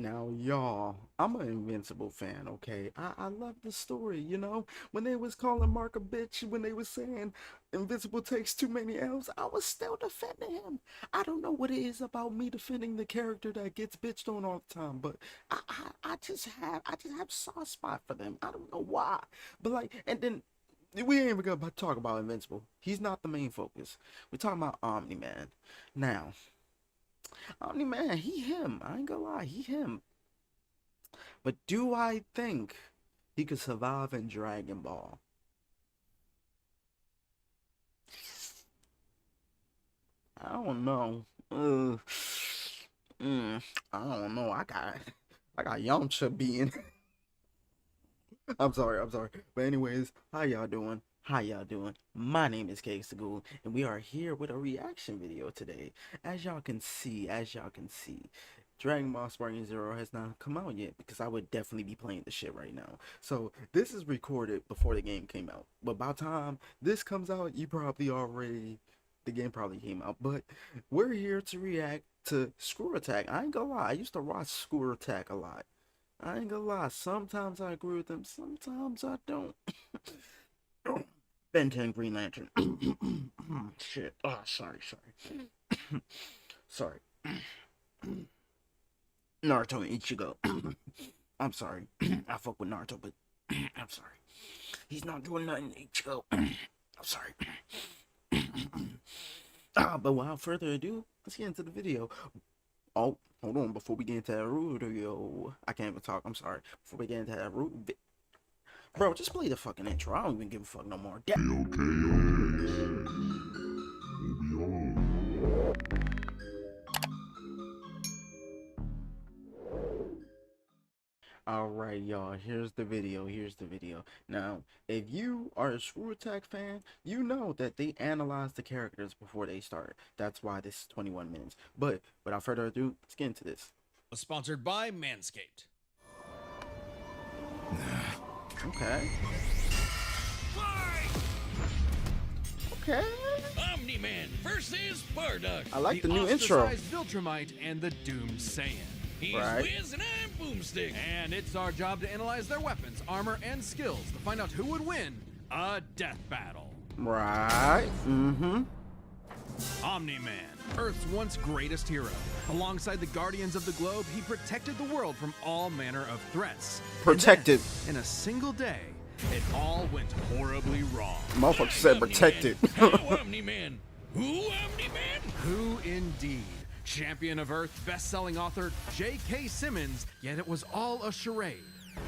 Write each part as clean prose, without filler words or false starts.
Now, y'all, I'm an Invincible fan, okay? I love the story, When they was calling Mark a bitch, when they was saying Invincible takes too many L's, I was still defending him. I don't know what it is about me defending the character that gets bitched on all the time, but I just have soft spot for them. I don't know why. But like, and then we ain't even gonna talk about Invincible. He's not the main focus. We're talking about Omni Man. Now, Omni Man, he him. I ain't gonna lie, he him. But do I think he could survive in Dragon Ball? I don't know. I don't know. I got Yamcha being. I'm sorry. But anyways, how y'all doing? How y'all doing? My name is Cake Sagul, and we are here with a reaction video today. As y'all can see, Dragon Ball Sparking Zero has not come out yet because I would definitely be playing the shit right now. So this is recorded before the game came out. But by the time this comes out, the game probably came out. But we're here to react to Screw Attack. I ain't gonna lie, I used to watch Screw Attack a lot. I ain't gonna lie, sometimes I agree with them, sometimes I don't. Ben 10 Green Lantern. Shit. Oh, sorry. Sorry. Naruto and Ichigo. I'm sorry. I fuck with Naruto, but I'm sorry. He's not doing nothing, Ichigo. I'm sorry. But without further ado, let's get into the video. Oh, hold on. Before we get into that video, I can't even talk. I'm sorry. Before we get into that bro, just play the fucking intro. I don't even give a fuck no more. Alright, y'all, here's the video. Now, if you are a Screw Attack fan, you know that they analyze the characters before they start. That's why this is 21 minutes. But without further ado, let's get into this. Sponsored by Manscaped. Okay. Okay. Omni-Man versus Bardock. I like the new intro. Viltrumite and the Doomed Saiyan. He's Right. Wiz and I'm Boomstick. And it's our job to analyze their weapons, armor, and skills to find out who would win a death battle. Right. Omni-Man, Earth's once greatest hero. Alongside the Guardians of the Globe, he protected the world from all manner of threats. Protected. In a single day, it all went horribly wrong. Motherfucker said protected. How Omni-Man? Who Omni-Man? Who indeed? Champion of Earth, best-selling author J.K. Simmons, yet it was all a charade,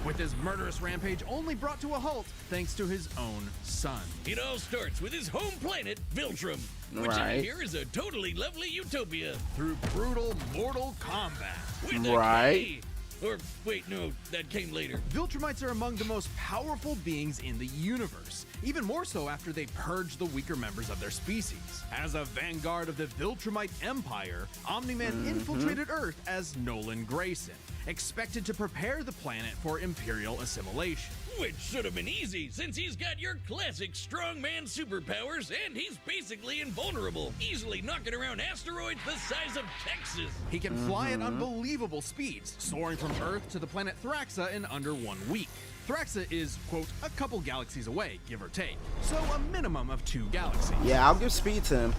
with his murderous rampage only brought to a halt thanks to his own son. It all starts with his home planet, Viltrum, which I hear is a totally lovely utopia, through brutal mortal combat. With a K. Or, wait, no, that came later. Viltrumites are among the most powerful beings in the universe, even more so after they purge the weaker members of their species. As a vanguard of the Viltrumite Empire, Omni-Man infiltrated Earth as Nolan Grayson, expected to prepare the planet for Imperial assimilation. Which should have been easy, since he's got your classic strongman superpowers and he's basically invulnerable, easily knocking around asteroids the size of Texas. He can fly at unbelievable speeds, soaring from Earth to the planet Thraxa in under 1 week. Thraxa is, quote, a couple galaxies away, give or take, so a minimum of 2 galaxies. Yeah, I'll give speed to him.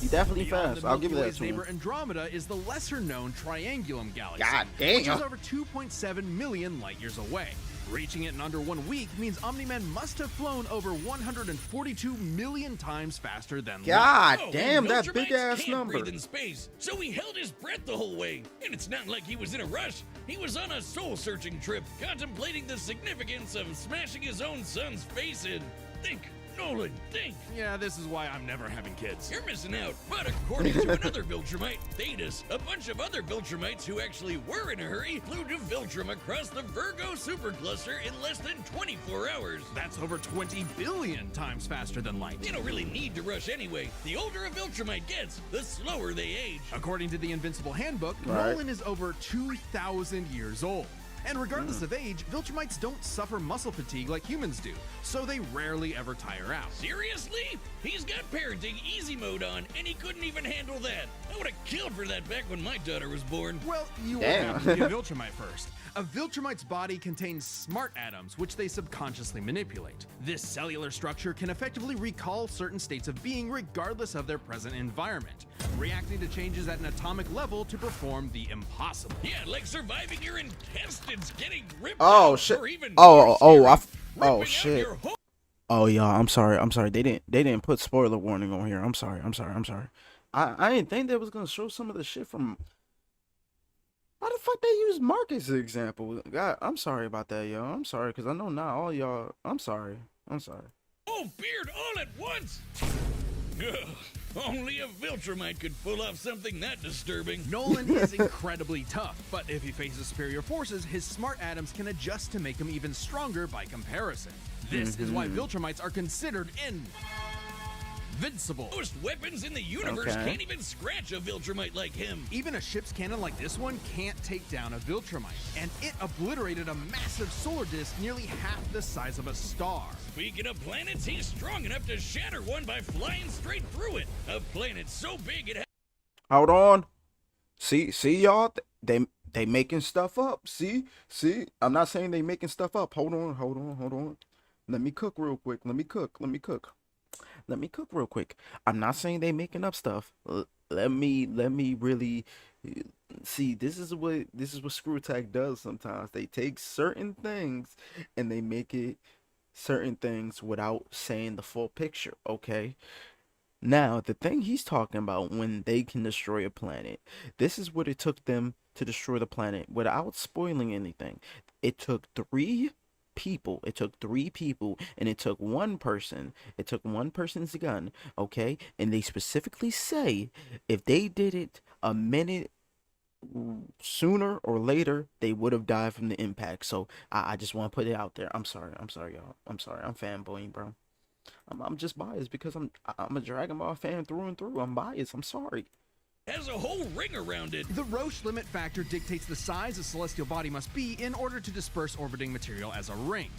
He definitely fast. I'll give you that to him. Neighbor Andromeda is the lesser-known Triangulum galaxy, God damn. which is over 2.7 million light-years away. Reaching it in under 1 week means Omni-Man must have flown over 142 million times faster than light. God damn, that big ass can't number. breathe in space, so he held his breath the whole way. And it's not like he was in a rush. He was on a soul-searching trip, contemplating the significance of smashing his own son's face in. Think, Nolan, think. Yeah, this is why I'm never having kids. You're missing out. But according to another Viltrumite, Thetis, a bunch of other Viltrumites who actually were in a hurry flew to Viltrum across the Virgo supercluster in less than 24 hours. That's over 20 billion times faster than light. You don't really need to rush anyway. The older a Viltrumite gets, the slower they age. According to the Invincible Handbook, Nolan is over 2,000 years old. And regardless of age, Viltrumites don't suffer muscle fatigue like humans do, so they rarely ever tire out. Seriously? He's got parenting easy mode on, and he couldn't even handle that. I would have killed for that back when my daughter was born. Well, you would Damn. have to be a Viltrumite first. A Viltrumite's body contains smart atoms, which they subconsciously manipulate. This cellular structure can effectively recall certain states of being regardless of their present environment, reacting to changes at an atomic level to perform the impossible. Yeah, like surviving your intestines getting ripped Oh out, shit. or even Oh, more scary, oh ripping out shit. your whole Oh y'all, I'm sorry. They didn't put spoiler warning on here. I'm sorry. I didn't think they was gonna show some of the shit from. Why the fuck they use Mark as an example? God, I'm sorry about that, yo. I'm sorry, because I know not all y'all. I'm sorry. whole beard all at once. Ugh, only a Viltrumite could pull off something that disturbing. Nolan is incredibly tough, but if he faces superior forces, his smart atoms can adjust to make him even stronger by comparison. This is why Viltrumites are considered invincible. Most weapons in the universe Okay. can't even scratch a Viltrumite like him. Even a ship's cannon like this one can't take down a Viltrumite, and it obliterated a massive solar disk nearly half the size of a star. Speaking of planets, he's strong enough to shatter one by flying straight through it. A planet so big it Hold on. See y'all. They making stuff up. See. I'm not saying they making stuff up. Hold on. Let me cook real quick. Let me cook real quick. I'm not saying they making up stuff. Let me really see. This is what Screw Attack does sometimes. They take certain things and they make it certain things without saying the full picture, okay? Now, the thing he's talking about when they can destroy a planet, this is what it took them to destroy the planet without spoiling anything. It took three people, and it took one person. It took one person's gun, okay? And they specifically say if they did it a minute sooner or later, they would have died from the impact. So I just want to put it out there. I'm sorry, y'all. I'm sorry. I'm fanboying, bro. I'm just biased because I'm a Dragon Ball fan through and through. I'm biased. I'm sorry. has a whole ring around it. The Roche limit factor dictates the size a celestial body must be in order to disperse orbiting material as a ring.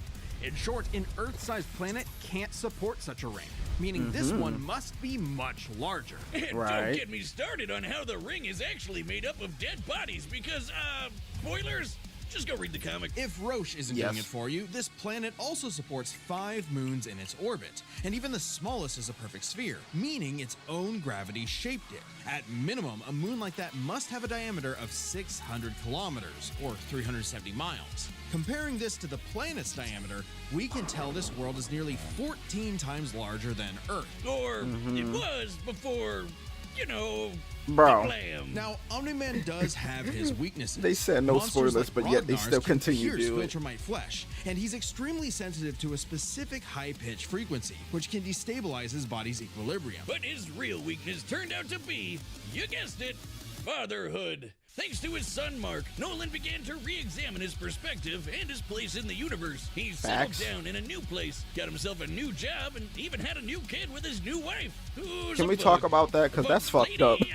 In short, an Earth-sized planet can't support such a ring, meaning this one must be much larger. And Right. don't get me started on how the ring is actually made up of dead bodies because, spoilers? Just go read the comic. If Roche isn't Yes. doing it for you, this planet also supports 5 moons in its orbit, and even the smallest is a perfect sphere, meaning its own gravity shaped it. At minimum, a moon like that must have a diameter of 600 kilometers, or 370 miles. Comparing this to the planet's diameter, we can tell this world is nearly 14 times larger than Earth. Or it was before, you know, Bro. blam. Now, Omni-Man does have his weaknesses. They said no Monsters spoilers, but yet they Grognards still can continue to pierce do it. Viltrumite flesh, and he's extremely sensitive to a specific high-pitched frequency, which can destabilize his body's equilibrium. But his real weakness turned out to be, you guessed it, fatherhood. Thanks to his son Mark, Nolan began to re-examine his perspective and his place in the universe. He settled Facts. down in a new place, got himself a new job, and even had a new kid with his new wife. Who's Can a we bug. talk about that? Because A that's bug fucked up. lady,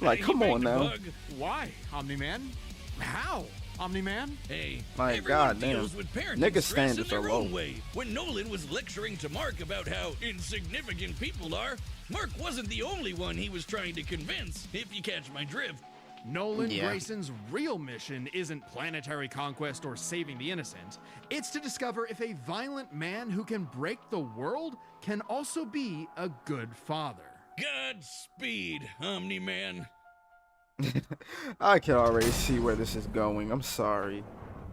Like, he come banged on a now. bug. Why, Omni-Man? How, Omni-Man? Hey, My everyone goddamn. deals with parenting Niggas' stress in standards their are own low. way. When Nolan was lecturing to Mark about how insignificant people are, Mark wasn't the only one he was trying to convince, if you catch my drift. Nolan Yeah. Grayson's real mission isn't planetary conquest or saving the innocent. It's to discover if a violent man who can break the world can also be a good father. Godspeed, Omni-Man. I can already see where this is going. I'm sorry.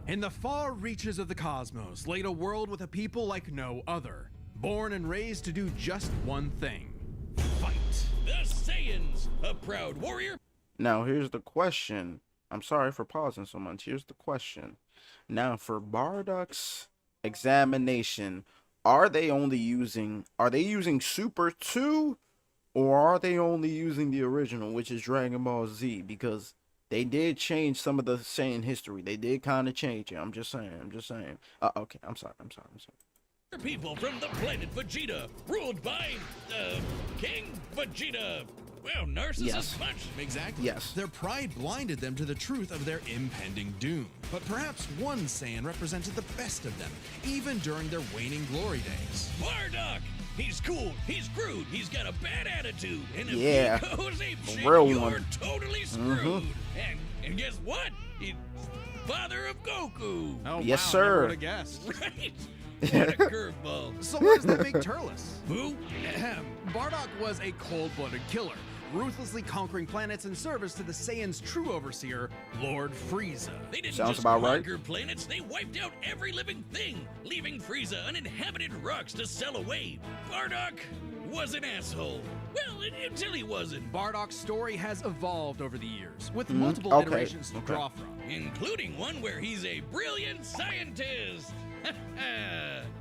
In the far reaches of the cosmos laid a world with a people like no other, born and raised to do just one thing: fight. The Saiyans, a proud warrior. Now, here's the question. I'm sorry for pausing so much. Here's the question. Now, for Bardock's examination, are they using Super 2, or are they only using the original, which is Dragon Ball Z? Because they did change some of the Saiyan history. They did kind of change it. I'm just saying. Okay, I'm sorry. People from the planet Vegeta, ruled by, King Vegeta. Well, narcissist Yes. punch. Exactly. Yes. Their pride blinded them to the truth of their impending doom. But perhaps one Saiyan represented the best of them, even during their waning glory days. Bardock. He's cool, he's crude, he's got a bad attitude, and if Yeah. he goes ape shit, real you're one. totally screwed. And guess what? He's father of Goku. Oh, Yes, wow, sir. Never would have guessed. Right? What a curveball. So what does that make Turles? Who? Ahem. Bardock was a cold-blooded killer, ruthlessly conquering planets in service to the Saiyans' true overseer, Lord Frieza. They didn't Sounds just about right. conquer planets, they wiped out every living thing, leaving Frieza uninhabited rocks to sell away. Bardock was an asshole. Well, until he wasn't. Bardock's story has evolved over the years, with multiple okay, iterations to okay. draw from. Including one where he's a brilliant scientist.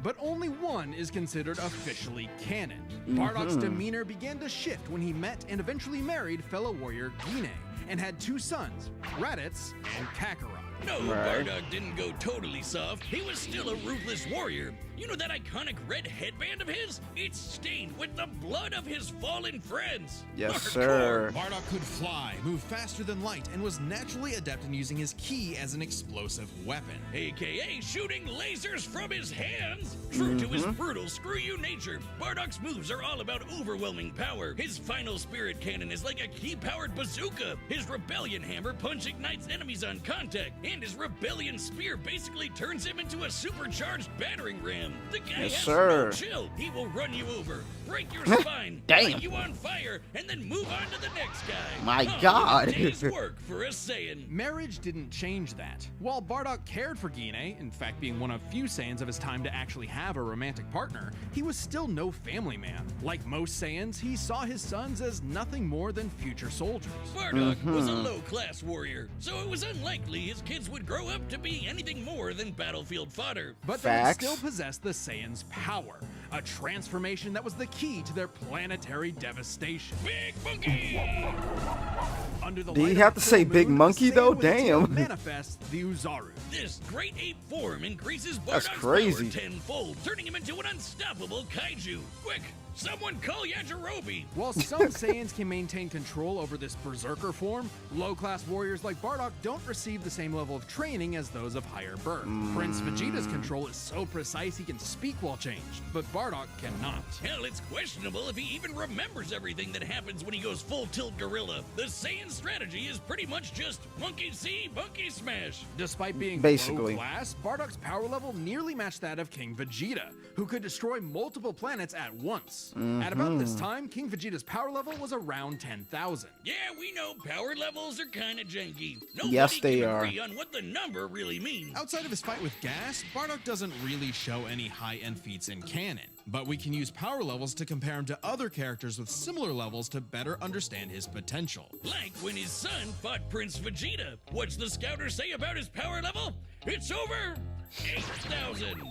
But only one is considered officially canon. Bardock's demeanor began to shift when he met and eventually married fellow warrior Guinea, and had two sons, Raditz and Kakarot. No, Right. Bardock didn't go totally soft. He was still a ruthless warrior. You know that iconic red headband of his? It's stained with the blood of his fallen friends. Yes, Hardcore. sir. Bardock could fly, move faster than light, and was naturally adept in using his ki as an explosive weapon. AKA shooting lasers from his hands. True to his brutal screw you nature, Bardock's moves are all about overwhelming power. His final spirit cannon is like a ki-powered bazooka. His rebellion hammer punch ignites enemies on contact, and his rebellion spear basically turns him into a supercharged battering ram. The guy Yes, has sir. no chill. He will run you over, break your spine, Damn. light you on fire, and then move on to the next guy. My Oh, God. a day's work for a Saiyan. Marriage didn't change that. While Bardock cared for Guinea, in fact being one of few Saiyans of his time to actually have a romantic partner, he was still no family man. Like most Saiyans, he saw his sons as nothing more than future soldiers. Bardock was a low-class warrior, so it was unlikely his kids would grow up to be anything more than battlefield fodder. But they would Facts. still possess the Saiyans' power, a transformation that was the key to their planetary devastation. Big Monkey! Under the Did he light have of to the say full Big moon, Monkey, Saiyan though? with a tail Damn. manifests the Uzaru. This great ape form increases That's Bardock's crazy. power tenfold, turning him into an unstoppable kaiju. Quick, someone call Yajirobe! While some Saiyans can maintain control over this berserker form, low-class warriors like Bardock don't receive the same level of training as those of higher birth. Prince Vegeta's control is so precise he can speak while changed, but Bardock cannot. Hell, it's questionable if he even remembers everything that happens when he goes full-tilt gorilla. The Saiyan strategy is pretty much just monkey see, monkey smash. Despite being Basically. low-class, Bardock's power level nearly matched that of King Vegeta, who could destroy multiple planets at once. At about this time, King Vegeta's power level was around 10,000. Yeah, we know power levels are kinda janky. Nobody Yes, they can are. agree on what the number really means. Outside of his fight with Gas, Bardock doesn't really show any high-end feats in canon, but we can use power levels to compare him to other characters with similar levels to better understand his potential. Like when his son fought Prince Vegeta. What's the scouter say about his power level? It's over 8,000.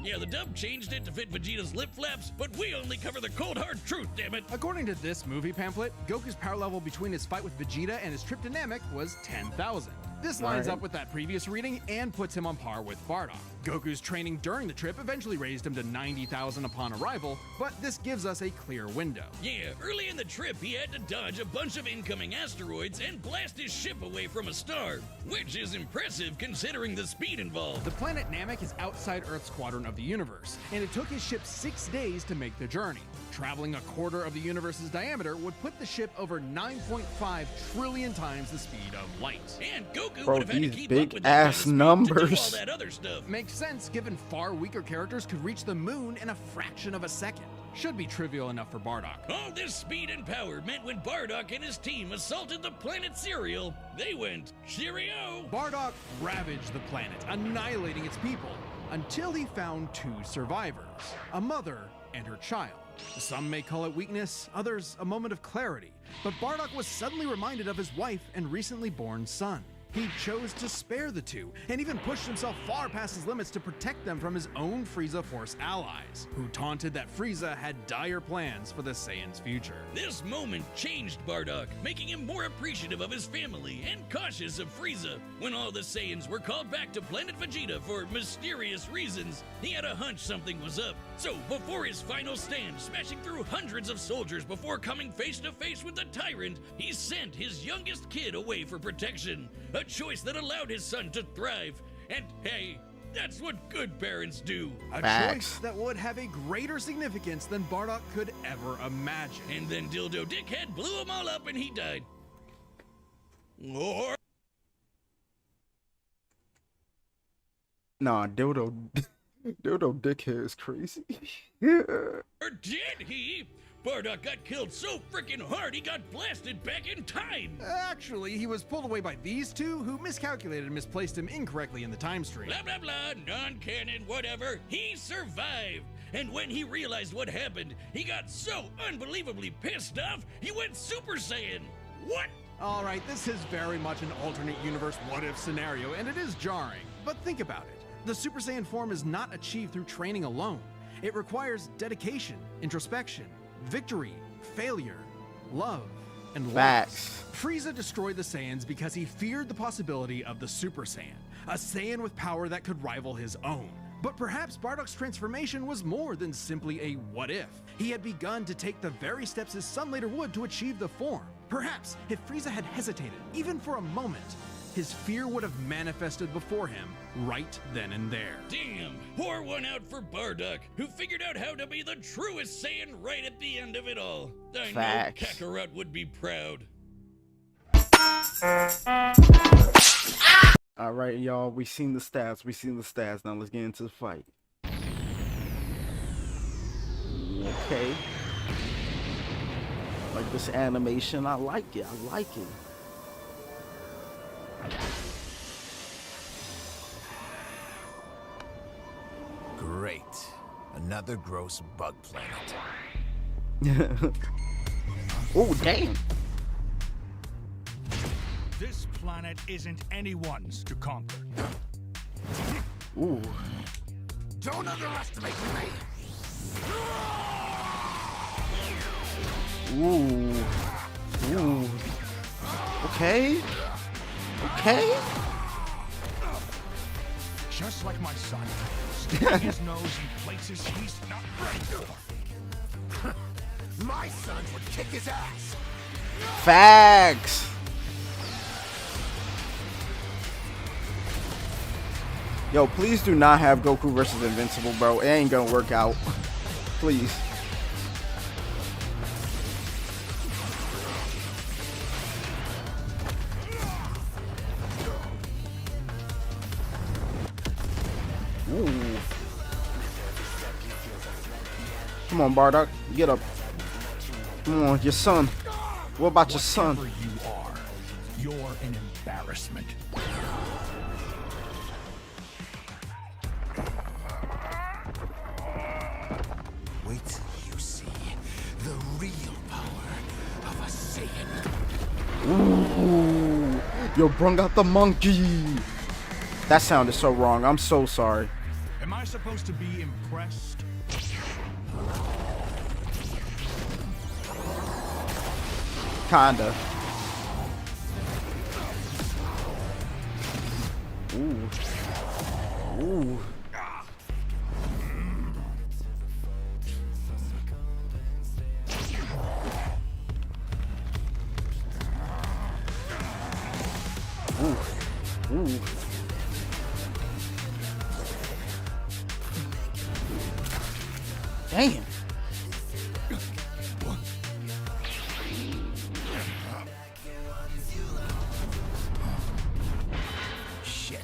Yeah, the dub changed it to fit Vegeta's lip flaps, but we only cover the cold hard truth, damn it. According to this movie pamphlet, Goku's power level between his fight with Vegeta and his trip to Namek was 10,000. This lines Right. up with that previous reading and puts him on par with Bardock. Goku's training during the trip eventually raised him to 90,000 upon arrival, but this gives us a clear window. Yeah, early in the trip, he had to dodge a bunch of incoming asteroids and blast his ship away from a star, which is impressive considering the speed involved. The planet Namek is outside Earth's quadrant of the universe, and it took his ship 6 days to make the journey. Traveling a quarter of the universe's diameter would put the ship over 9.5 trillion times the speed of light. And Goku Bro, would have had to these keep big up with that kind of ass speed to do numbers. all that other stuff. Makes sense given far weaker characters could reach the moon in a fraction of a second. Should be trivial enough for Bardock. All this speed and power meant when Bardock and his team assaulted the planet Cereal, they went, cheerio! Bardock ravaged the planet, annihilating its people, until he found two survivors, a mother and her child. Some may call it weakness, others a moment of clarity, but Bardock was suddenly reminded of his wife and recently born son. he chose to spare the two, and even pushed himself far past his limits to protect them from his own Frieza Force allies, who taunted that Frieza had dire plans for the Saiyans' future. This moment changed Bardock, making him more appreciative of his family and cautious of Frieza. When all the Saiyans were called back to planet Vegeta for mysterious reasons, he had a hunch something was up. So, before his final stand, smashing through hundreds of soldiers before coming face to face with the tyrant, he sent his youngest kid away for protection. A choice that allowed his son to thrive. And hey, that's what good parents do. A Facts. choice that would have a greater significance than Bardock could ever imagine. And then Dildo Dickhead blew them all up and he died. Or Nah, Dildo Dickhead is crazy. Or did he? Bardock got killed so freaking hard he got blasted back in time. Actually, he was pulled away by these two, who miscalculated and misplaced him incorrectly in the time stream. Blah, blah, blah, non-canon, whatever. He survived. And when he realized what happened, he got so unbelievably pissed off, he went Super Saiyan. What? Alright, this is very much an alternate universe what-if scenario, and it is jarring. But think about it. The Super Saiyan form is not achieved through training alone. It requires dedication, introspection, victory, failure, love, and Facts. loss. Frieza destroyed the Saiyans because he feared the possibility of the Super Saiyan, a Saiyan with power that could rival his own. But perhaps Bardock's transformation was more than simply a what-if. He had begun to take the very steps his son later would to achieve the form. Perhaps if Frieza had hesitated, even for a moment, his fear would have manifested before him right then and there. Damn, pour one out for Bardock, who figured out how to be the truest Saiyan right at the end of it all. I Facts. know Kakarot would be proud. All right, y'all. We seen the stats. Now let's get into the fight. Okay. Like this animation, I like it. Great. Another gross bug planet. Oh, damn. This planet isn't anyone's to conquer. Ooh. Don't underestimate me! Ooh. Ooh. Okay. Just like my son, sticking his nose in places he's not ready for. My sons would kick his ass! Facts. Yo, please do not have Goku versus Invincible, bro. It ain't gonna work out. Please. Ooh. Come on, Bardock. Get up. Come on, your son. What about your son? Whatever you are, you're an embarrassment. Wait till you see the real power of a Saiyan. Ooh. Yo, brung out the monkey. That sounded so wrong. I'm so sorry. Am I supposed to be impressed? Kinda. Ooh. Ooh. Ooh. Ooh. Damn. Shit.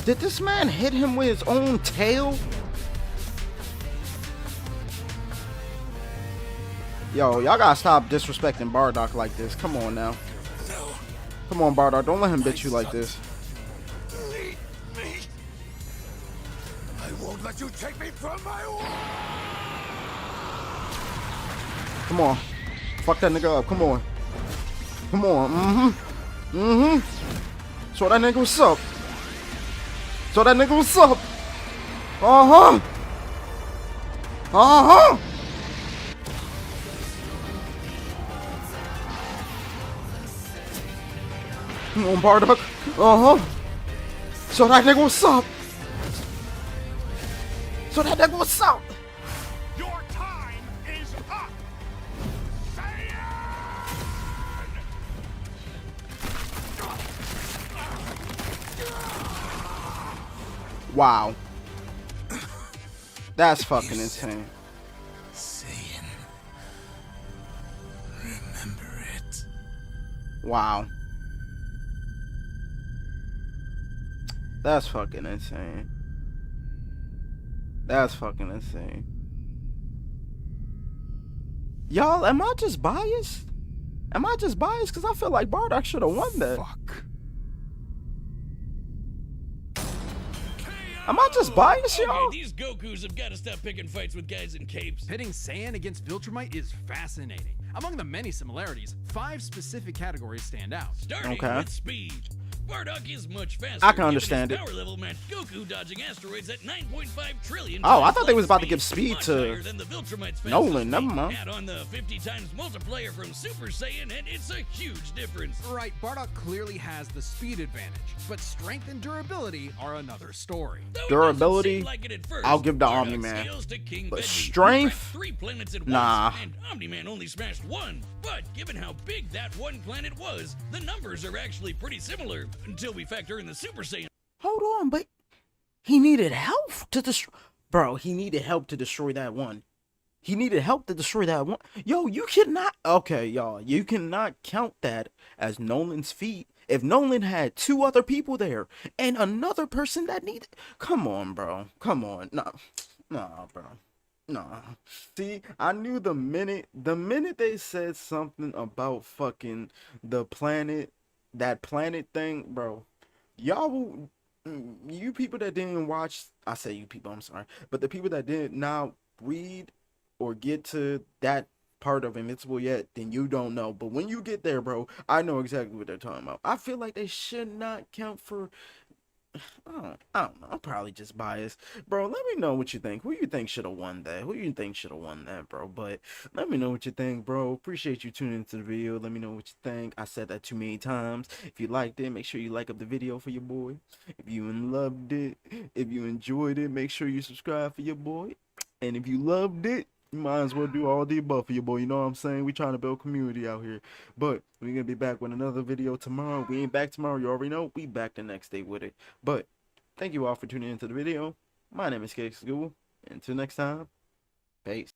Did this man hit him with his own tail? Yo, y'all gotta stop disrespecting Bardock like this. Come on now. No. Come on, Bardock. Don't let him bitch you like this. Leave me. I won't let you take me from my war. Come on. Fuck that nigga up. Come on. Come on. So that nigga what's up. So that nigga what's up. Uh-huh. Uh-huh. Come on, Bardock. Uh-huh. So that nigga what's up. So that nigga what's up. Your time is up! Saiyan! Wow. That's fucking insane. Saiyan. Remember it. Wow. That's fucking insane. That's fucking insane. Y'all, am I just biased? Am I just biased? Because I feel like Bardock should have won that. Fuck. Am I just biased, y'all? Okay, these Gokus have got to stop picking fights with guys in capes. Pitting Saiyan against Viltrumite is fascinating. Among the many similarities, 5 specific categories stand out. Starting Okay. with speed. Bardock is much faster. I can understand given it. his power level matched Goku dodging asteroids at 9.5 trillion. Oh, I times thought they was about to light give speed much to higher than the Viltrumite's fastest Nolan. Never speed. mind. Add on the 50 times multiplier from Super Saiyan, and it's a huge difference. Right, Bardock clearly has the speed advantage, but strength and durability are another story. Though it Durability, doesn't seem like it at first, I'll give the Bardock Omni-Man. scales to King But Veggie, who strength? cracked 3 planets at Nah. once, and Omni-Man only smashed 1. But given how big that one planet was, the numbers are actually pretty similar until we factor in the Super Saiyan. Hold on, but he needed help to destroy. Bro, he needed help to destroy that one. He needed help to destroy that one. Yo, you cannot. Okay, y'all, you cannot count that as Nolan's feat. If Nolan had 2 other people there and another person that needed. Come on, bro. Come on. No. No, bro. No. See, I knew the minute they said something about fucking the planet, that planet thing, bro. Y'all, you people that didn't watch, I say you people, I'm sorry, but the people that did not read or get to that part of Invincible yet, then you don't know. But when you get there, bro, I know exactly what they're talking about. I feel like they should not count for. I don't know. I'm probably just biased, bro. Let me know what you think. Who you think should have won that? Who you think should have won that, bro? But let me know what you think, bro. Appreciate you tuning into the video. Let me know what you think. I said that too many times. If you liked it, make sure you like up the video for your boy. If you loved it, if you enjoyed it, make sure you subscribe for your boy. And if you loved it, you might as well do all the above for your boy. You know what I'm saying? We trying to build community out here. But we're gonna be back with another video tomorrow. We ain't back tomorrow, you already know. We back the next day with it. But thank you all for tuning into the video. My name is Cake School. Until next time, peace.